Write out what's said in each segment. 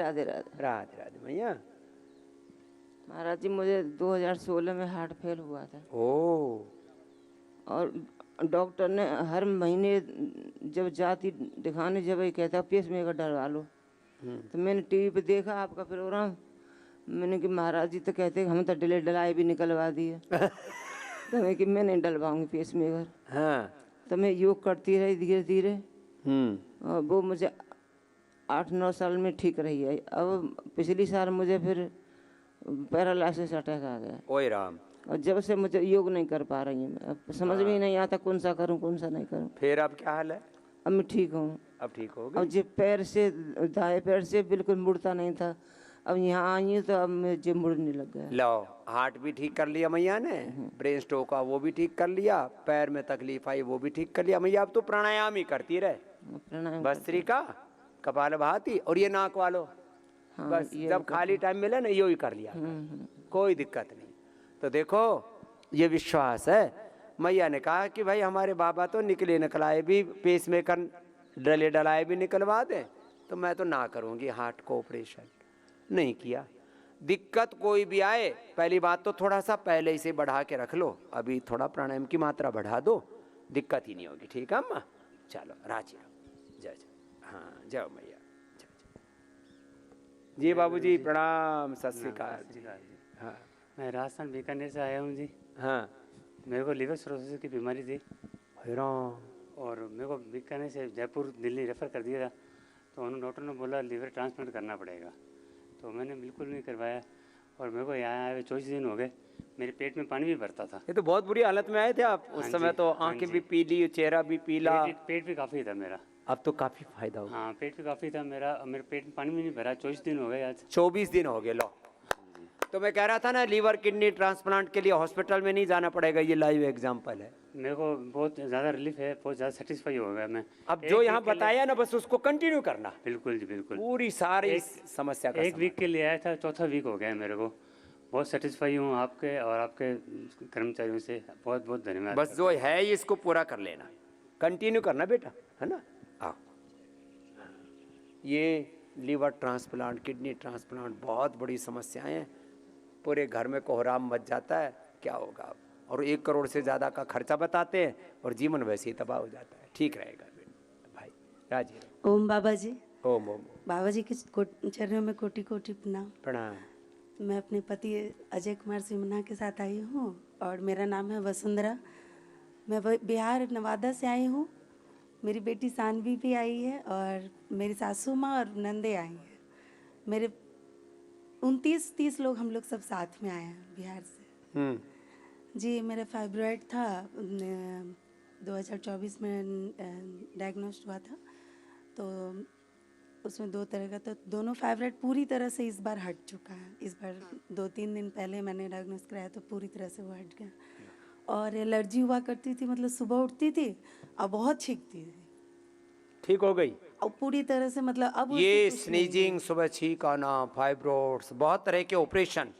राधे राधे। राधे राधे मैया। महाराज जी मुझे 2016 में हार्ट फेल हुआ था। ओ। और डॉक्टर ने हर महीने जब जाती दिखाने जब ये कहता पेस मेकर डलवा लो। तो मैंने टीवी पे देखा आपका प्रोग्राम। मैंने कि महाराज जी तो कहते हम तो डलाए भी निकलवा दिए। तो मैं कि मैं नहीं डलवाऊंगी पेस मेकर। हाँ। तो मैं योग करती रही धीरे धीरे। और वो मुझे 8-9 साल में ठीक रही है। अब पिछली साल मुझे फिर पैरालिसिस अटैक आ गया। ओए राम। और जब से मुझे योग नहीं कर पा रही हूँ। अब समझ में ही नहीं आता कौन सा करूँ कौन सा नहीं करूँ। फिर अब क्या हाल है? अब मैं ठीक हूँ। अब ठीक हो और गई? जो पैर से दाएं पैर से बिल्कुल मुड़ता नहीं था। अब यहाँ आई हूँ तो अब मुझे मुड़ने लग गया। लो, हार्ट भी ठीक कर लिया मैया ने, ब्रेन स्ट्रोक का वो भी ठीक कर लिया, पैर में तकलीफ आई वो भी ठीक कर लिया मैया। अब तो प्राणायाम ही करती रहे, प्राणायाम भस्त्रिका, कपालभाति और ये नाक वालो। हाँ, बस ये जब खाली टाइम मिले ना यो ही कर लिया, कोई दिक्कत नहीं। तो देखो ये विश्वास है। मैया ने कहा कि भाई हमारे बाबा तो निकले निकलाए भी पेस मेकर डले डलाए भी निकलवा दें, तो मैं तो ना करूँगी हार्ट को ऑपरेशन। नहीं किया। दिक्कत कोई भी आए, पहली बात तो थोड़ा सा पहले ही से बढ़ा के रख लो, अभी थोड़ा प्राणायाम की मात्रा बढ़ा दो, दिक्कत ही नहीं होगी। ठीक है अम्मा? चलो राजी रहो। जय जय। हाँ जाओ मैया। जय जय। जी बाबूजी प्रणाम, सत श्री अकाल। हाँ मैं राजस्थान बीकानेर से आया हूँ जी। हाँ। मेरे को लिवर सिरोसिस की बीमारी थी और मेरे को बीकानेर से जयपुर दिल्ली रेफ़र कर दिया था। तो उन्होंने डॉक्टर ने बोला लिवर ट्रांसप्लांट करना पड़ेगा। तो मैंने बिल्कुल नहीं करवाया और मेरे को यहाँ आए 24 दिन हो गए। मेरे पेट में पानी भी भरता था। ये तो बहुत बुरी हालत में आए थे आप उस समय। तो आंखें भी पीली, चेहरा भी पीला। पेट भी काफ़ी था मेरा। अब तो काफी फायदा हो गया। हाँ पेट भी काफ़ी था मेरा। मेरे पेट में पानी भी नहीं भरा। 24 दिन हो गए आज। 24 दिन हो गए। लो तो मैं कह रहा था ना लीवर किडनी ट्रांसप्लांट के लिए हॉस्पिटल में नहीं जाना पड़ेगा, ये लाइव एग्जांपल है। मेरे को बहुत ज़्यादा रिलीफ है, बहुत ज़्यादा सेटिस्फाई हो गया मैं। अब जो यहाँ बताया ना बस उसको कंटिन्यू करना। बिल्कुल जी बिल्कुल। पूरी सारी समस्या का एक वीक के लिए आया था, चौथा वीक हो गया मेरे को। बहुत सेटिस्फाई हूँ आपके और आपके कर्मचारियों से। बहुत बहुत धन्यवाद। बस जो है इसको पूरा कर लेना, कंटिन्यू करना बेटा, है ना? आओ। ये लीवर ट्रांसप्लांट, किडनी ट्रांसप्लांट बहुत बड़ी समस्याएं हैं। पूरे घर में कोहराम मच जाता है, क्या होगा अब? और 1 करोड़ से ज़्यादा का खर्चा बताते हैं और जीवन वैसे ही तबाह हो जाता है। ठीक रहेगा भाई, राजी रहो। ओम बाबा जी। ओम ओम। बाबा जी के चरणों में कोटि कोटि प्रणाम। प्रणाम। मैं अपने पति अजय कुमार सिमना के साथ आई हूँ और मेरा नाम है वसुंधरा। मैं बिहार नवादा से आई हूँ। मेरी बेटी सानवी भी आई है और मेरी सासू माँ और नंदे आई हैं। मेरे 29-30 लोग हम लोग सब साथ में आए हैं बिहार से। जी मेरा फाइब्रॉइड था, 2024 में डायग्नोस्ट हुआ था। तो उसमें 2 तरह का, तो दोनों फाइब्रॉइड पूरी तरह से इस बार हट चुका है। इस बार 2-3 दिन पहले मैंने डायग्नोस कराया तो पूरी तरह से वो हट गया। और एलर्जी हुआ करती थी, मतलब सुबह उठती थी और बहुत छींकती थी। ठीक हो गई और पूरी तरह से, मतलब अब ये स्नीजिंग, सुबह छींक आना, फाइब्रोड्स, बहुत तरह के ऑपरेशन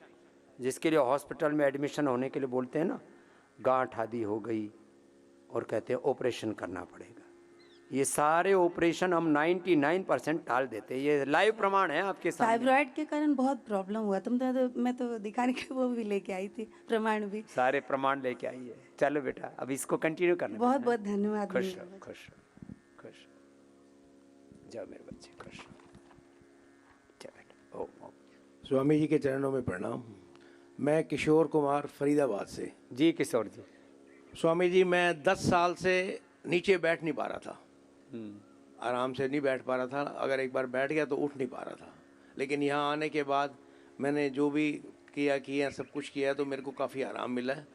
जिसके लिए हॉस्पिटल में एडमिशन होने के लिए बोलते हैं ना, गांठ आदि हो गई और कहते हैं ऑपरेशन करना पड़ेगा। ये सारे ऑपरेशन हम 99% टाल देते हैं। ये लाइव प्रमाण है आपके सामने। फाइब्रॉइड के कारण बहुत प्रॉब्लम हुआ। मैं तो दिखाने के वो भी लेके आई थी, प्रमाण भी। सारे प्रमाण लेके आई है। चलो बेटा अब इसको कंटिन्यू करना। बहुत बहुत धन्यवाद। खुश रहो, खुश रहो, खुश जाओ मेरे बच्चे, खुश बेटा। ओम ओम। स्वामी जी के चरणों में प्रणाम। मैं किशोर कुमार फरीदाबाद से। जी किशोर जी। स्वामी जी मैं 10 साल से नीचे बैठ नहीं पा रहा था, आराम से नहीं बैठ पा रहा था। अगर एक बार बैठ गया तो उठ नहीं पा रहा था। लेकिन यहाँ आने के बाद मैंने जो भी किया सब कुछ किया है तो मेरे को काफ़ी आराम मिला है।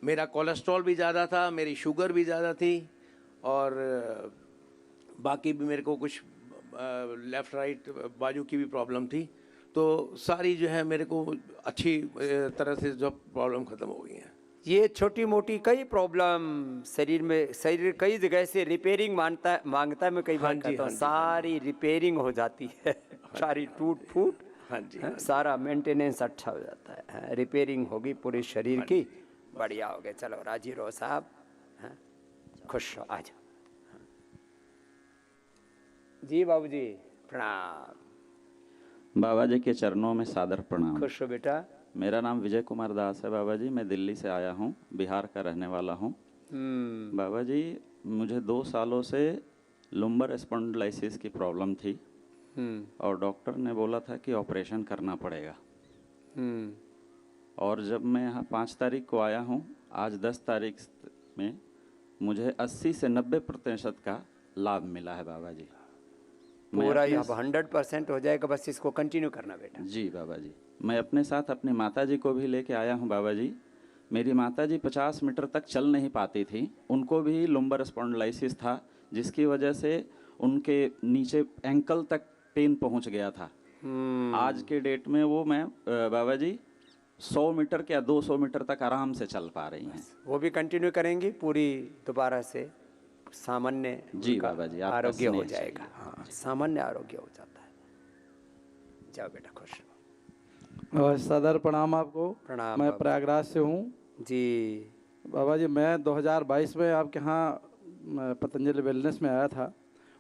मेरा कोलेस्ट्रॉल भी ज़्यादा था, मेरी शुगर भी ज़्यादा थी और बाकी भी मेरे को कुछ लेफ़्ट राइट बाजू की भी प्रॉब्लम थी। तो सारी जो है मेरे को अच्छी तरह से जो प्रॉब्लम ख़त्म हो गई हैं। ये छोटी मोटी कई प्रॉब्लम शरीर कई जगह से रिपेयरिंग मांगता है। मैं कई बार कहता हूँ सारी रिपेयरिंग हो जाती है। सारी टूट फूट, हाँ जी, सारा मेंटेनेंस अच्छा हो जाता है। रिपेयरिंग होगी पूरे शरीर की, बढ़िया हो गए। चलो राजी रहो साहब, खुश हो, आ जाओ। जी बाबूजी प्रणाम। बाबा जी के चरणों में सादर प्रणाम। खुश हो बेटा। मेरा नाम विजय कुमार दास है बाबा जी। मैं दिल्ली से आया हूँ, बिहार का रहने वाला हूँ। बाबा जी, मुझे 2 सालों से लुम्बर स्पॉन्डिलाइसिस की प्रॉब्लम थी और डॉक्टर ने बोला था कि ऑपरेशन करना पड़ेगा। और जब मैं यहाँ 5 तारीख को आया हूँ, आज 10 तारीख में मुझे 80 से 90% का लाभ मिला है बाबा जी। पूरा अब 100% हो जाएगा, बस इसको कंटिन्यू करना बेटा। जी बाबा जी। मैं अपने साथ अपनी माताजी को भी लेके आया हूँ बाबा जी। मेरी माताजी 50 मीटर तक चल नहीं पाती थी, उनको भी लुम्बर स्पॉन्डिलाइसिस था, जिसकी वजह से उनके नीचे एंकल तक पेन पहुँच गया था। आज के डेट में वो मैं बाबा जी 100 मीटर या 200 मीटर तक आराम से चल पा रही हैं। वो भी कंटिन्यू करेंगी पूरी, दोबारा से सामान्य जी बाबा जी, आपका आरोग्य हो स्नेह जाएगा। हाँ, सामान्य आरोग्य हो जाता है। जाओ बेटा, खुश रहो। सदर प्रणाम आपको। प्रणाम मैं बाबा। प्रयागराज से हूँ जी बाबा जी। मैं 2022 में आपके यहाँ पतंजलि वेलनेस में आया था।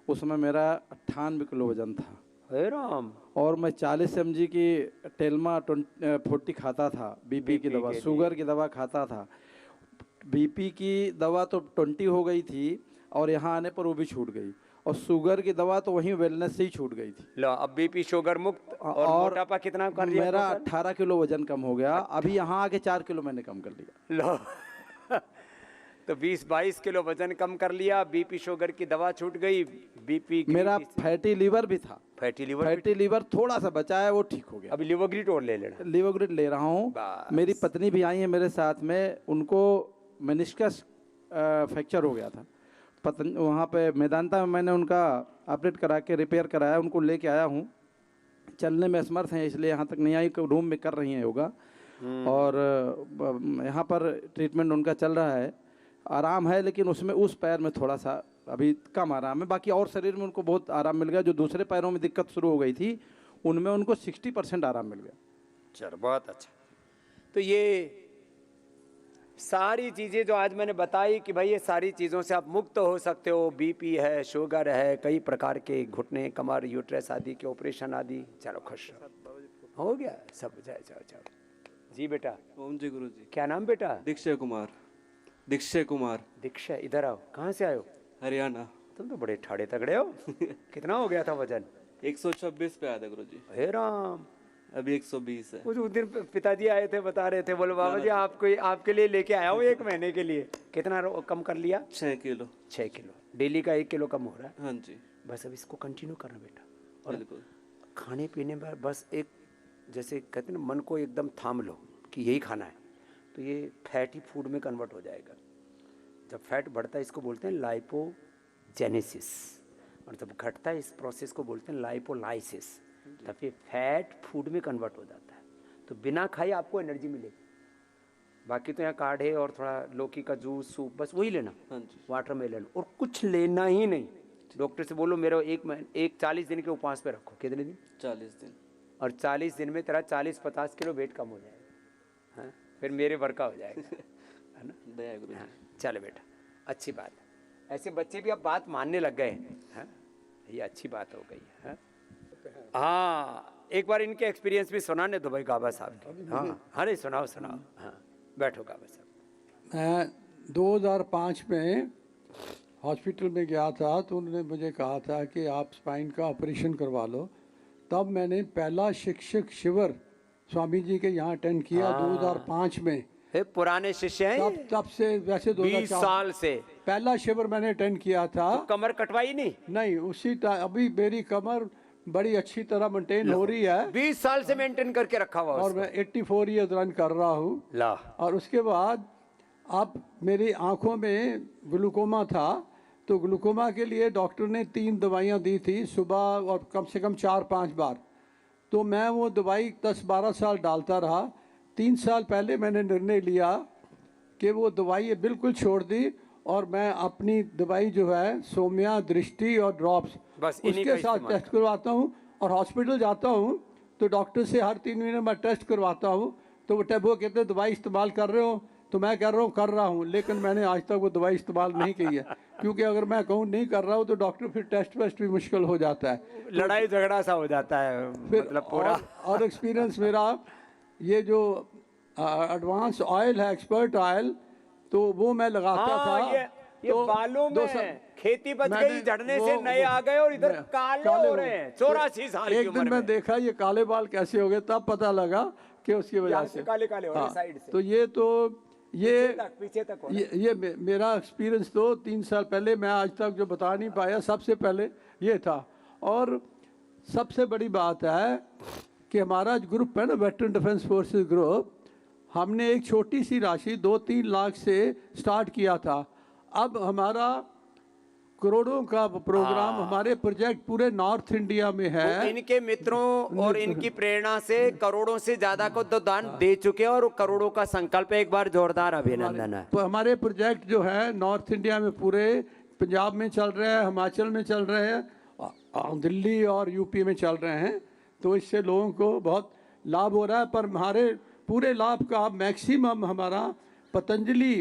उसमें मेरा 98 किलो वजन था। हे राम। और मैं 40 mg की टेल्मा 40 खाता था, बीपी की दवा, शुगर की दवा खाता था। बीपी की दवा तो 20 हो गई थी और यहाँ आने पर वो भी छूट गई, और शुगर की दवा तो वहीं वेलनेस से ही छूट गई थी। लो, अब बीपी शुगर मुक्त। और मोटापा कितना कर लिया? मेरा 18 किलो वजन कम हो गया। अभी यहाँ आके 4 किलो मैंने कम कर लिया। लो तो 20-22 किलो वजन कम कर लिया, बीपी शुगर की दवा छूट गई, बीपी मेरा फैटी लीवर भी था। फैटी लीवर थोड़ा सा बचा है, वो ठीक हो गया। अभी लिवोग्रिड और ले लेना। लिवोग्रिड ले रहा हूँ। मेरी पत्नी भी आई है मेरे साथ में, उनको मेनिस्कस फ्रैक्चर हो गया था। वहाँ पे मेदांता में मैंने उनका ऑपरेट करा के रिपेयर कराया, उनको लेके आया हूँ। चलने में असमर्थ हैं, इसलिए यहाँ तक नहीं आई, रूम में कर रही हैं योगा। और यहाँ पर ट्रीटमेंट उनका चल रहा है, आराम है, लेकिन उसमें उस पैर में थोड़ा सा अभी कम आराम है। बाकी और शरीर में उनको बहुत आराम मिल गया। जो दूसरे पैरों में दिक्कत शुरू हो गई थी, उनमें उनको 60% आराम मिल गया। चलो, बहुत अच्छा। तो ये सारी चीज़ें जो आज मैंने बताई कि भाई ये सारी चीज़ों से आप मुक्त हो सकते हो। बीपी है, शुगर है, कई प्रकार के घुटने, कमर, यूट्रस आदि के ऑपरेशन आदि। चलो, खुश हो गया सब। जाओ जाओ जाओ। जी बेटा। ओम जी गुरु जी। क्या नाम बेटा? दीक्षय कुमार। दीक्षय कुमार। दीक्षा, इधर आओ। कहाँ से आए हो? हरियाणा। तुम तो बड़े ठाड़े तगड़े हो। कितना हो गया था वजन? 126 पे आया था गुरु जी। हे राम। अभी 120 है। उस दिन पिताजी आए थे, बता रहे थे, बोलो बाबा जी आपको, आपके लिए लेके आया हूँ 1 महीने के लिए। कितना कम कर लिया? 6 किलो। 6 किलो। डेली का 1 किलो कम हो रहा है। हाँ जी। बस अब इसको कंटिन्यू करना बेटा। और बिल्कुल। खाने पीने में बस एक, जैसे कहते हैं ना, मन को एकदम थाम लो कि यही खाना है, तो ये फैटी फूड में कन्वर्ट हो जाएगा। जब फैट बढ़ता है इसको बोलते हैं लाइपोजेनेसिस, और जब घटता है इस प्रोसेस को बोलते हैं लाइपोलाइसिस। तब ये फैट फूड में कन्वर्ट हो जाता है। तो बिना खाए आपको एनर्जी मिलेगी। बाकी तो यहाँ काढ़े और थोड़ा लौकी का जूस, सूप, बस वही लेना। हाँ जी। वाटरमेलन, और कुछ लेना ही नहीं। डॉक्टर से बोलो मेरा 40 दिन के उपवास पे रखो। कितने दिन? 40 दिन। और 40 दिन में तेरा 40-50 किलो वेट कम हो जाएगा। हाँ, फिर मेरे वर्क का हो जाएगा। है ना? दया गुरु जी। हाँ, चलो बेटा, अच्छी बात है। ऐसे बच्चे भी अब बात मानने लग गए हैं। ये अच्छी बात हो गई है। हाँ, एक बार इनके एक्सपीरियंस भी सुनाने दो भाई गाबा साहब के। हाँ, अरे सुनाओ सुनाओ। हाँ, बैठो गाबा साहब। मैं 2005 में हॉस्पिटल में गया था, तो उन्होंने मुझे कहा था कि आप स्पाइन का ऑपरेशन करवा लो। तब मैंने पहला शिक्षक शिविर स्वामी जी के यहाँ अटेंड किया 2005 में। पुराने शिष्य हैं। तब से वैसे 20 साल से पहला शिविर मैंने अटेंड किया था। तो कमर कटवाई नहीं? उसी अभी मेरी कमर बड़ी अच्छी तरह मेंटेन हो रही है। 20 साल से मेंटेन करके रखा हुआ। और मैं 84 ईयर्स रन कर रहा हूँ। और उसके बाद अब मेरी आंखों में ग्लूकोमा था, तो ग्लूकोमा के लिए डॉक्टर ने 3 दवाइयाँ दी थी, सुबह और कम से कम 4-5 बार। तो मैं वो दवाई 10-12 साल डालता रहा। 3 साल पहले मैंने निर्णय लिया कि वो दवाई बिल्कुल छोड़ दी, और मैं अपनी दवाई जो है सोम्या, दृष्टि और ड्रॉप्स, बस उसके साथ टेस्ट करवाता हूँ। और हॉस्पिटल जाता हूँ तो डॉक्टर से हर 3 महीने में टेस्ट करवाता हूँ। तो वो कहते हैं दवाई इस्तेमाल कर रहे हो? तो मैं कर रहा हूँ, लेकिन मैंने आज तक वो दवाई इस्तेमाल नहीं की है, क्योंकि अगर मैं कहूँ नहीं कर रहा हूँ तो डॉक्टर फिर टेस्ट वेस्ट भी मुश्किल हो जाता है, लड़ाई झगड़ा सा हो जाता है फिर मतलब पूरा। और एक्सपीरियंस मेरा ये जो एडवांस ऑयल है, एक्सपर्ट ऑयल, तो वो मैं लगाता हाँ, था। ये तो बालों दो में साल- खेती बच मैंने गई, झड़ने से वो- नए आ गए और इधर काले काले हो हो रहे गए। हैं 84 साल की एक उम्र दिन मैं में। देखा ये काले बाल कैसे हो गए, तब पता लगा कि उसकी वजह यहाँ से से काले काले हो रहे हैं हाँ, साइड से। तो ये पीछे तक हो रहे हैं। ये मेरा एक्सपीरियंस तो 3 साल पहले, मैं आज तक जो बता नहीं पाया, सबसे पहले ये था। और सबसे बड़ी बात है कि हमारा जो ग्रुप है ना, वेटरन डिफेंस फोर्सेस ग्रुप, हमने एक छोटी सी राशि 2-3 लाख से स्टार्ट किया था। अब हमारा करोड़ों का प्रोग्राम, हमारे प्रोजेक्ट पूरे नॉर्थ इंडिया में है। तो इनके मित्रों और इनकी प्रेरणा से करोड़ों से ज्यादा को तो दान दे चुके हैं और करोड़ों का संकल्प है। एक बार जोरदार अभिनंदन है। हमारे प्रोजेक्ट जो है नॉर्थ इंडिया में, पूरे पंजाब में चल रहे हैं, हिमाचल में चल रहे हैं, दिल्ली और यूपी में चल रहे हैं। तो इससे लोगों को बहुत लाभ हो रहा है। पर हमारे पूरे लाभ का मैक्सिमम हमारा पतंजलि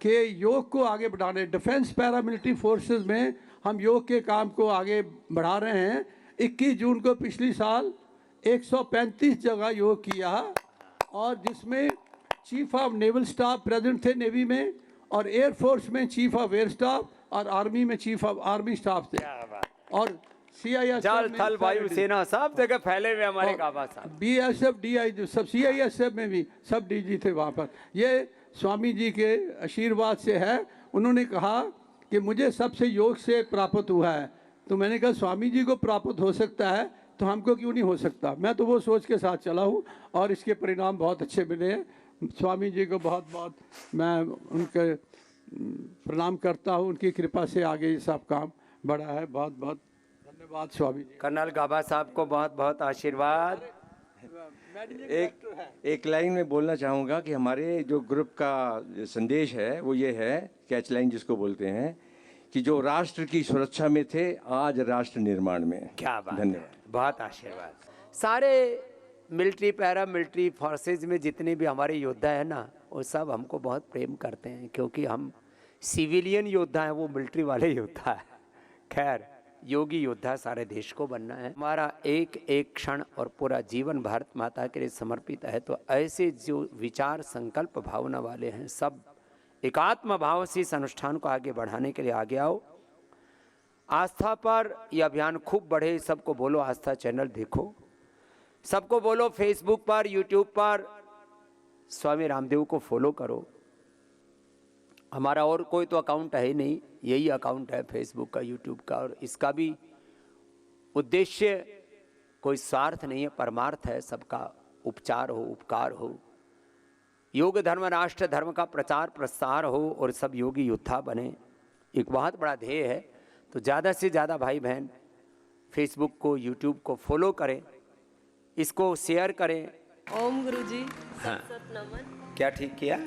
के योग को आगे बढ़ाने, डिफेंस पैरामिलिट्री फोर्सेस में हम योग के काम को आगे बढ़ा रहे हैं। 21 जून को पिछली साल 135 जगह योग किया, और जिसमें chief of naval staff present थे नेवी में, और एयरफोर्स में चीफ ऑफ एयर स्टाफ, और आर्मी में चीफ ऑफ आर्मी स्टाफ थे, और CISF जल में थल वायु सेना सब जगह फैले हुए हमारे और काबा साहब। BSF DI सब CISF में भी सब DG थे वहाँ पर। ये स्वामी जी के आशीर्वाद से है। उन्होंने कहा कि मुझे सबसे योग से प्राप्त हुआ है, तो मैंने कहा स्वामी जी को प्राप्त हो सकता है तो हमको क्यों नहीं हो सकता। मैं तो वो सोच के साथ चला हूँ, और इसके परिणाम बहुत अच्छे मिले हैं। स्वामी जी को बहुत बहुत मैं उनके प्रणाम करता हूँ। उनकी कृपा से आगे ये सब काम बढ़ा है। बहुत बहुत धन्यवाद स्वामी जी। कर्नल गाबा साहब को बहुत बहुत आशीर्वाद। एक लाइन में बोलना चाहूँगा कि हमारे जो ग्रुप का संदेश है वो ये है, कैच लाइन जिसको बोलते हैं, कि जो राष्ट्र की सुरक्षा में थे आज राष्ट्र निर्माण में। क्या बात, धन्यवाद, बहुत आशीर्वाद। सारे मिलिट्री पैरा मिलिट्री फोर्सेज में जितने भी हमारे योद्धा है ना, वो सब हमको बहुत प्रेम करते हैं, क्योंकि हम सिविलियन योद्धा हैं, वो मिलिट्री वाले योद्धा है। खैर, योगी योद्धा सारे देश को बनना है। हमारा एक एक क्षण और पूरा जीवन भारत माता के लिए समर्पित है। तो ऐसे जो विचार संकल्प भावना वाले हैं, सब एकात्म भाव से इस अनुष्ठान को आगे बढ़ाने के लिए आगे आओ। आस्था पर यह अभियान खूब बढ़े। सबको बोलो आस्था चैनल देखो, सबको बोलो फेसबुक पर, यूट्यूब पर स्वामी रामदेव को फॉलो करो। हमारा और कोई तो अकाउंट है ही नहीं, यही अकाउंट है फेसबुक का, यूट्यूब का, और इसका भी उद्देश्य कोई स्वार्थ नहीं है, परमार्थ है। सबका उपचार हो, उपकार हो, योग धर्म राष्ट्र धर्म का प्रचार प्रसार हो, और सब योगी योद्धा बने। एक बहुत बड़ा ध्येय है। तो ज़्यादा से ज़्यादा भाई बहन फेसबुक को, यूट्यूब को फॉलो करें, इसको शेयर करें। ओम गुरुजी, हाँ। सत नमन। क्या ठीक किया?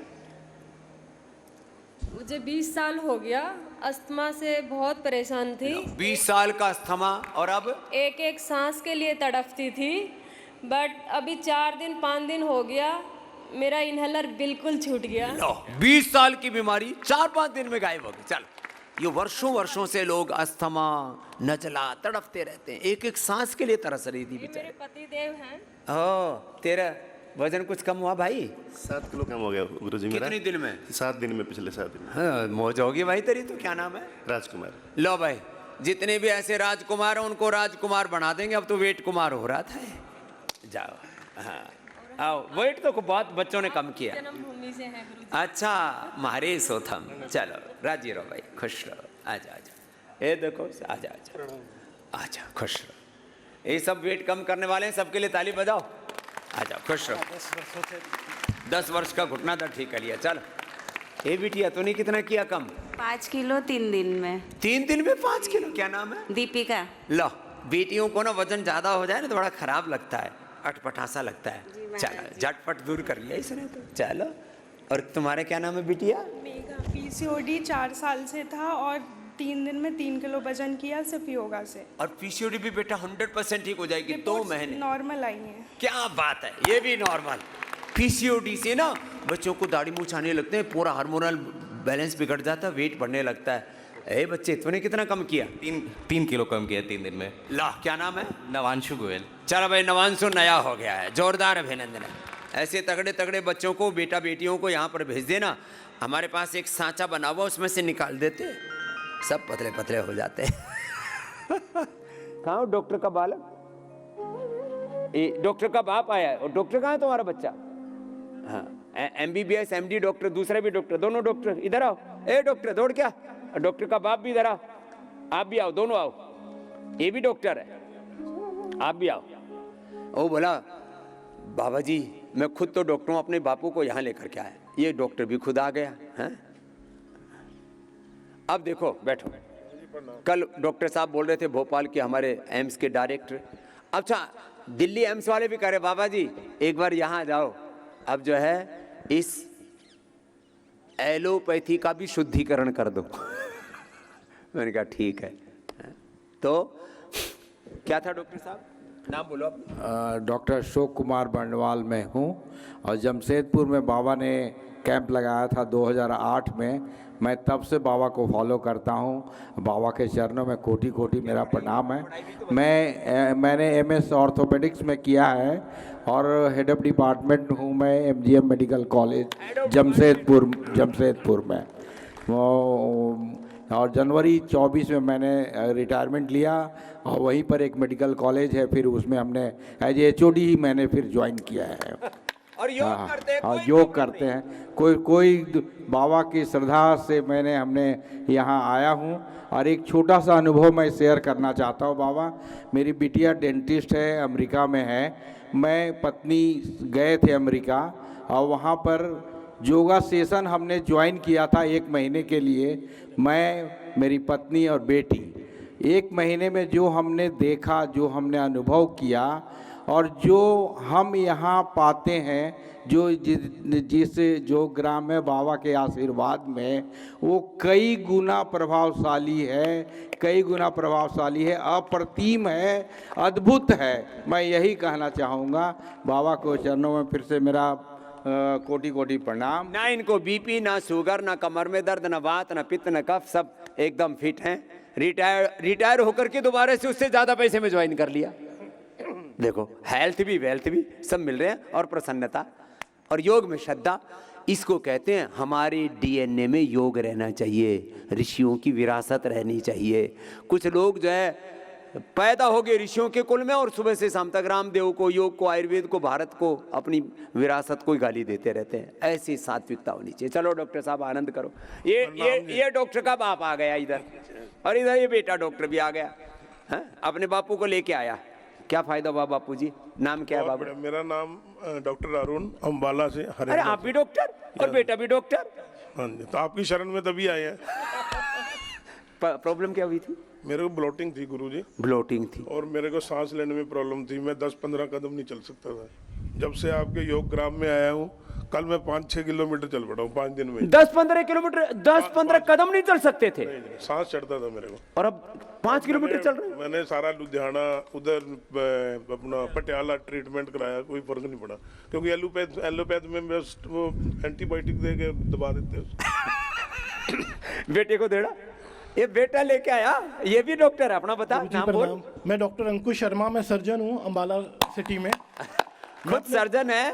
मुझे 20 साल हो गया, अस्थमा से बहुत परेशान थी। 20 साल का अस्थमा, और अब एक एक सांस के लिए तड़पती थी। बट अभी 4 दिन 5 दिन हो गया, मेरा इनहेलर बिल्कुल छूट गया। 20 साल की बीमारी 4-5 दिन में गायब हो गई। चलो, ये वर्षों वर्षों से लोग अस्थमा, नजला तड़पते रहते हैं, एक एक सांस के लिए तरस रही थी ये बेचारे। मेरे पति देव हैं। ओ, तेरा वजन कुछ कम हुआ भाई? 7 किलो कम हो गया गुरुजी मेरा। कितने दिन में? 7 दिन में, पिछले 7 दिन में। हाँ, मौज होगी भाई तेरी। तो क्या नाम है? राजकुमार। लो भाई, जितने भी ऐसे राजकुमार हैं उनको राजकुमार बना देंगे। अब तो वेट कुमार हो रहा था। जाओ, हाँ आओ। वेट तो बहुत बच्चों ने कम किया। जन्मभूमि से है गुरुजी। अच्छा, मारे सोथम। चलो राजी रहो भाई, खुश रहो। आजा आजा, ये देखो, आजा आजा आजा, खुश रहो। ये सब वेट कम करने वाले हैं, सबके लिए ताली बजाओ। आजा, खुश रहो। 10 वर्ष का घुटना दर्द ठीक कर लिया। चल, ए बिटिया तूने कितना किया कम? 5 किलो 3 दिन में। 3 दिन में 5 किलो? क्या नाम है? दीपिका। लो, बेटियों को ना वजन ज्यादा हो जाए ना तो बड़ा खराब लगता है, अटपटासा लगता है। चलो, झटपट दूर कर लिया इसने तो। चलो, और तुम्हारे क्या नाम है बिटिया? मेघा। PCOD 4 साल से था, और 3 दिन में 3 किलो वजन किया सिर्फ योगा से। और PCOD भी बेटा 100% ठीक हो जाएगी 2 महीने। नॉर्मल आई है। क्या बात है, ये भी नॉर्मल। PCOD से ना बच्चों को दाढ़ी मूछ आने लगते हैं, पूरा हार्मोनल बैलेंस बिगड़ जाता है, वेट बढ़ने लगता है। ए बच्चे, तूने कितना कम किया? 3 किलो कम किया 3 दिन में। ला, क्या नाम है? नवांशु गोयल। चलो भाई, नवांशु नया हो गया है, जोरदार अभिनंदन है। ऐसे तगड़े तगड़े बच्चों को, बेटा बेटियों को यहाँ पर भेज देना। हमारे पास एक सांचा बना हुआ, उसमें से निकाल देते, सब पतले पतले हो जाते हैं। कहाँ हो डॉक्टर का बालक? डॉक्टर का बाप आया है। और डॉक्टर कहाँ है तुम्हारा बच्चा? हाँ, MBBS MD डॉक्टर, दूसरा भी डॉक्टर, दोनों डॉक्टर इधर आओ। ए डॉक्टर, दौड़ क्या? डॉक्टर का बाप भी इधर आओ, आप भी आओ, दोनों आओ। ये भी डॉक्टर है, आप भी आओ। ओ बोला, बाबा जी मैं खुद तो डॉक्टर हूँ, अपने बापू को यहाँ लेकर के आया। ये डॉक्टर भी खुद आ गया है। अब देखो, बैठो। कल डॉक्टर साहब बोल रहे थे भोपाल के हमारे एम्स के डायरेक्टर, अच्छा दिल्ली एम्स वाले भी कह रहे बाबा जी एक बार यहाँ जाओ, अब जो है इस एलोपैथी का भी शुद्धिकरण कर दो। मैंने कहा ठीक है। तो क्या था डॉक्टर साहब, नाम बोलो आप। डॉक्टर अशोक कुमार बंडवाल में हूँ और जमशेदपुर में बाबा ने कैंप लगाया था 2008 में। मैं तब से बाबा को फॉलो करता हूँ। बाबा के चरणों में कोटि कोटि मेरा प्रणाम है। मैंने MS ऑर्थोपेडिक्स में किया है और हेड ऑफ डिपार्टमेंट हूँ मैं MGM मेडिकल कॉलेज जमशेदपुर में। और जनवरी 24 में मैंने रिटायरमेंट लिया और वहीं पर एक मेडिकल कॉलेज है, फिर उसमें हमने एज HOD ही मैंने फिर ज्वाइन किया है। और योग करते हैं, और योग करते हैं। कोई बाबा की श्रद्धा से हमने यहाँ आया हूँ। और एक छोटा सा अनुभव मैं शेयर करना चाहता हूँ। बाबा, मेरी बिटिया डेंटिस्ट है, अमेरिका में है। मैं पत्नी गए थे अमेरिका और वहाँ पर योगा सेशन हमने ज्वाइन किया था 1 महीने के लिए, मैं, मेरी पत्नी और बेटी। 1 महीने में जो हमने देखा, जो हमने अनुभव किया और जो हम यहाँ पाते हैं, जिस ग्राम है बाबा के आशीर्वाद में, वो कई गुना प्रभावशाली है, कई गुना प्रभावशाली है, अप्रतिम है, अद्भुत है। मैं यही कहना चाहूँगा। बाबा को चरणों में फिर से मेरा कोटि कोटि प्रणाम। ना इनको BP, ना शुगर, ना कमर में दर्द, ना वात, ना पित्त, ना कफ, सब एकदम फिट हैं। रिटायर होकर के दोबारा से उससे ज़्यादा पैसे में ज्वाइन कर लिया। देखो, हेल्थ भी वेल्थ भी सब मिल रहे हैं, और प्रसन्नता और योग में श्रद्धा। इसको कहते हैं हमारे DNA में योग रहना चाहिए, ऋषियों की विरासत रहनी चाहिए। कुछ लोग जो है पैदा हो गए ऋषियों के कुल में और सुबह से शाम तक रामदेव को, योग को, आयुर्वेद को, भारत को, अपनी विरासत को गाली देते रहते हैं। ऐसी सात्विकता होनी चाहिए। चलो डॉक्टर साहब आनंद करो। ये डॉक्टर का बाप आ गया इधर, और इधर ये बेटा डॉक्टर भी आ गया है, अपने बापू को लेके आया। क्या फायदा हुआ बापू जी? नाम क्या है बाबू? मेरा नाम डॉक्टर अरुण अम्बाला से। अरे आप भी डॉक्टर और बेटा भी डॉक्टर? हाँ जी, तो आपकी शरण में तभी आए हैं। प्रॉब्लम क्या हुई थी? मेरे को ब्लोटिंग थी गुरुजी। ब्लोटिंग थी और मेरे को सांस लेने में प्रॉब्लम थी। मैं 10-15 कदम नहीं चल सकता था। जब से आपके योग ग्राम में आया हूँ, कल मैं 5-6 किलोमीटर चल पड़ा हूँ 5 दिन में। 10-15 किलोमीटर, 10-15 कदम नहीं चल सकते थे? नहीं, सांस चढ़ता था मेरे को। और अब 5 किलोमीटर चल रहे? मैंने सारा लुधियाना, उधर अपना पटियाला ट्रीटमेंट कराया, कोई फर्क नहीं पड़ा, क्योंकि एलोपैथ में बस वो एंटीबायोटिक दे के दबा देते हैं। बेटे को देना, ये बेटा लेके आया, ये भी डॉक्टर है। अपना बता, नाम बोल। मैं डॉक्टर अंकुश शर्मा, मैं सर्जन हूँ अम्बाला सिटी में। खुद सर्जन है,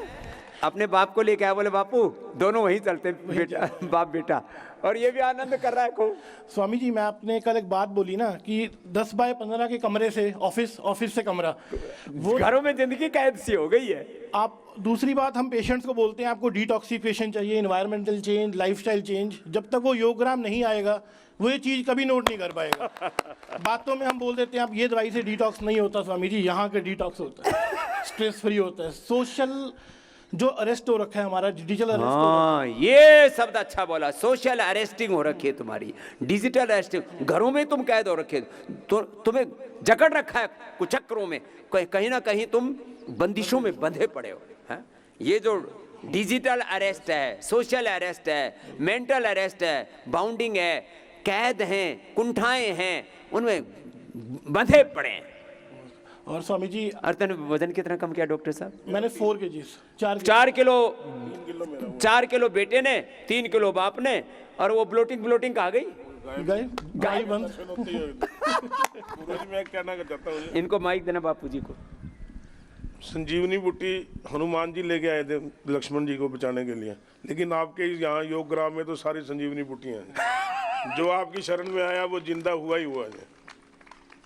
अपने बाप को लेके आया। बोले बापू दोनों वहीं चलते, बेटा बाप बेटा। और ये भी आनंद कर रहा है खूब। स्वामी जी, मैं आपने कल एक बात बोली ना कि 10 बाय 15 के कमरे से ऑफिस से कमरा, वो घरों में जिंदगी कैद सी हो गई है। आप दूसरी बात, हम पेशेंट्स को बोलते हैं आपको डिटॉक्सिफिकेशन चाहिए, एनवायरमेंटल चेंज, लाइफस्टाइल चेंज। जब तक वो योगग्राम नहीं आएगा वो ये चीज़ कभी नोट नहीं कर पाएगा। बातों में हम बोल देते हैं आप ये दवाई से डिटॉक्स नहीं होता स्वामी जी, यहाँ के डिटॉक्स होता है, स्ट्रेस फ्री होता है। सोशल जो अरेस्ट हो रखा है हमारा, डिजिटल अरेस्ट। हाँ, ये शब्द अच्छा बोला। सोशल अरेस्टिंग हो रखी है तुम्हारी, डिजिटल अरेस्टिंग। घरों में तुम कैद हो रखे, तो तुम्हें जकड़ रखा है कुचक्रों में, कहीं ना कहीं तुम बंदिशों में बंधे पड़े हो। है ये जो डिजिटल अरेस्ट है, सोशल अरेस्ट है, मेंटल अरेस्ट है, बाउंडिंग है, कैद हैं, कुंठाएं हैं, उनमें बंधे पड़े हैं। और स्वामी जी और तूने वजन कितना कम किया डॉक्टर साहब? मैंने 4 kg 4 किलो बेटे ने, 3 किलो बाप ने, और वो ब्लोटिंग कहाँ गई? गाय बंद। मैं कहना चाहता हूँ, इनको माइक देना बापू जी को। संजीवनी बूटी हनुमान जी लेके आए थे लक्ष्मण जी को बचाने के लिए, लेकिन आपके यहाँ योग ग्राम में तो सारी संजीवनी बूटियाँ हैं। जो आपकी शरण में आया वो जिंदा हुआ ही हुआ है।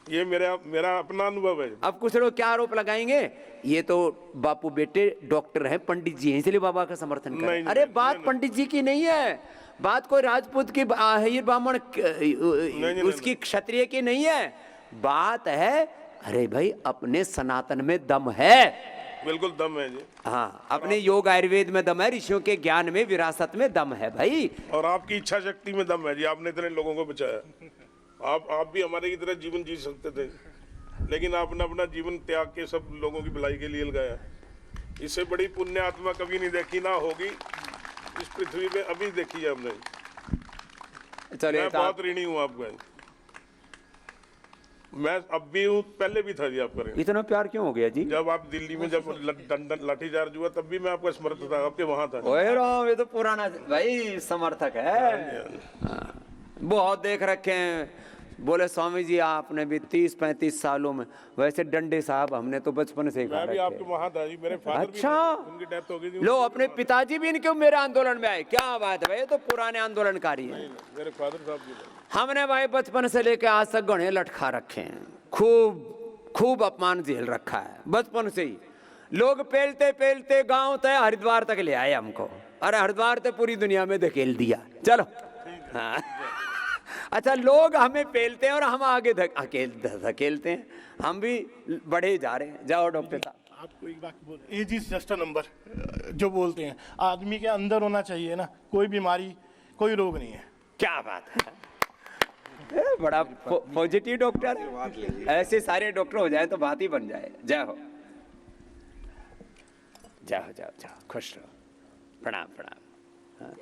ये मेरा अपना अनुभव है। अब कुछ लोग क्या आरोप लगाएंगे, ये तो बापू बेटे डॉक्टर हैं, पंडित जी हैं, इसलिए बाबा का समर्थन करें। अरे बात पंडित जी की नहीं है, बात कोई राजपूत की, अहीर ब्राह्मण उसकी, क्षत्रिय की नहीं है। बात है, अरे भाई अपने सनातन में दम है, बिल्कुल दम है जी। हाँ, अपने योग आयुर्वेद में दम है, ऋषियों के ज्ञान में, विरासत में दम है भाई। और आपकी इच्छा शक्ति में दम है जी। आपने इतने लोगों को बचाया। आप भी हमारे की तरह जीवन जी सकते थे, लेकिन आपने अपना जीवन त्याग के सब लोगों की भलाई के लिए लगाया। इससे बड़ी पुण्य आत्मा कभी नहीं देखी, ना होगी इस पृथ्वी पे अभी देखी है हमने। मैं बहुत ऋणी हूँ आपका। मैं अब भी हूँ, पहले भी था जी आपका। इतना प्यार क्यों हो गया जी? जब आप दिल्ली में जब लाठीचार्ज हुआ तब भी मैं आपका समर्थक था, आपके वहां था। ओए राम, ये तो पुराना भाई समर्थक है। बहुत देख रखे हैं। बोले स्वामी जी आपने भी 30-35 सालों में, वैसे डंडे साहब हमने तो बचपन से ही मैं भी आपके वहां था जी। मेरे फादर अच्छा, भी, उनकी डेथ हो गई थी। लो अपने पिताजी भी इनके मेरे आंदोलन में आए, क्या बात है भाई, तो पुराने आंदोलनकारी हैं। मेरे फादर साहब भी। हमने भाई बचपन से लेकर आज तक गणे लटखा रखे हैं, खूब अपमान झेल रखा है बचपन से ही। लोग पेलते पेलते गांव तक हरिद्वार तक ले आए हमको, अरे हरिद्वार तक पूरी दुनिया में धकेल दिया। चलो हाँ। अच्छा, लोग हमें पेलते हैं और हम आगे धकेलते हैं, हम भी बढ़े जा रहे हैं। जाओ डॉक्टर साहब। आपको एक बात बोल, age is just a number जो बोलते हैं, आदमी के अंदर होना चाहिए ना, कोई बीमारी कोई रोग नहीं है। क्या बात है, बड़ा पॉजिटिव डॉक्टर है। ऐसे सारे डॉक्टर हो जाए तो बात ही बन जाए। जय हो, जाओ जाओ जाओ, खुश रहो, प्रणाम प्रणाम। हाँ।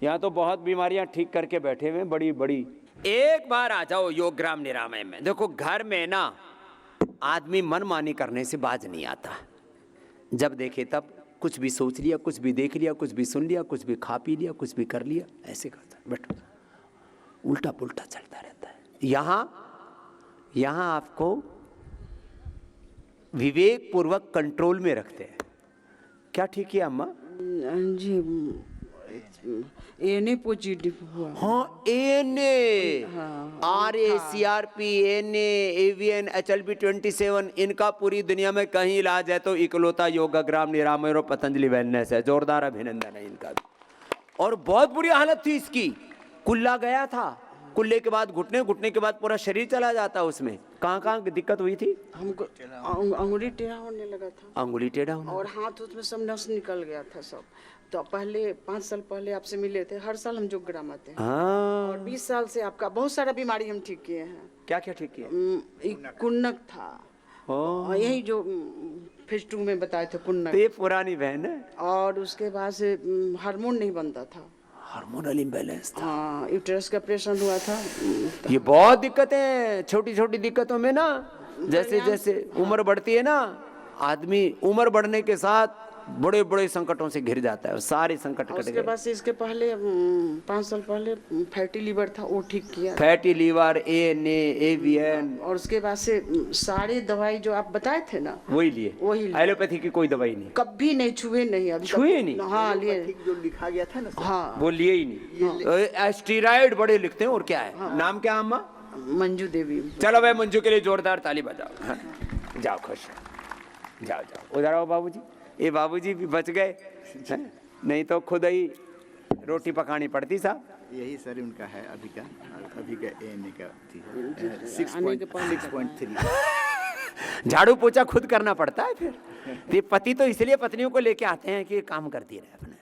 यहाँ तो बहुत बीमारियां ठीक करके बैठे हुए, बड़ी बड़ी। एक बार आ जाओ योग ग्राम निरामय में। देखो घर में ना आदमी मनमानी करने से बाज नहीं आता। जब देखे तब कुछ भी सोच लिया, कुछ भी देख लिया, कुछ भी सुन लिया, कुछ भी खा पी लिया, कुछ भी कर लिया, ऐसे करता है। बैठो, उल्टा पुल्टा चलता रहता है। यहाँ आपको विवेक पूर्वक कंट्रोल में रखते हैं। क्या ठीक है अम्मा जी? एने पॉजिटिव हुआ। हाँ, एने, RACRP, एने, AVN, HLB 27, इनका पूरी दुनिया में कहीं इलाज है तो इकलौता योगाग्राम निरामय और पतंजलि वेलनेस है। जोरदार अभिनंदन है इनका भी। और बहुत बुरी हालत थी इसकी, कुल्ला गया था, कुल्ले के बाद घुटने के बाद पूरा शरीर चला जाता। उसमें कहाँ दिक्कत हुई थी? हमको अंगुली टेढ़ा होने लगा था, अंगुली टेढ़ा होने, और हाथ उसमें सब नस निकल गया था सब। तो पहले 5 साल पहले आपसे मिले थे, हर साल हम योग ग्राम आते हैं। और 20 साल से आपका बहुत सारा बीमारी हम ठीक किए हैं। क्या क्या ठीक किए? कुन्नक था, यही जो फेज 2 में बताए थे, कुन्नक। ये पुरानी बहन है। और उसके बाद से हार्मोन नहीं बनता था, हार्मोनल इम्बैलेंस था। हाँ, यूट्रस का ऑपरेशन हुआ था। ये बहुत दिक्कतें, छोटी छोटी दिक्कतों में ना, जैसे जैसे उम्र बढ़ती है ना, आदमी उम्र बढ़ने के साथ बड़े बड़े संकटों से घिर जाता है। सारे संकट कट गए। उसके बाद से इसके पहले 5 साल पहले फैटी लीवर था, वो ठीक किया। फैटी लीवर, ANA, AVN, और उसके बाद से सारी दवाई जो आप बताए थे ना, वही लिए। एलोपैथी की कोई दवाई नहीं, कभी नहीं छुए, नहीं अभी छुए नहीं। हाँ, लिए जो लिखा गया था ना, हाँ, वो लिए ही नहीं। स्टीरॉइड बड़े लिखते हैं। और क्या है? हाँ। नाम क्या अम्मा? मंजू देवी। चलो भाई, मंजू के लिए जोरदार ताली बजाओ। हाँ। जाओ खुश, जाओ जाओ। उधर आओ बाबूजी। ये बाबूजी भी बच गए, नहीं तो खुद ही रोटी पकानी पड़ती साहब। यही सर उनका है अभी का ANA का 6.3। झाड़ू पोछा खुद करना पड़ता है फिर। ये पति तो इसलिए पत्नियों को लेके आते हैं कि काम करती रहे अपना।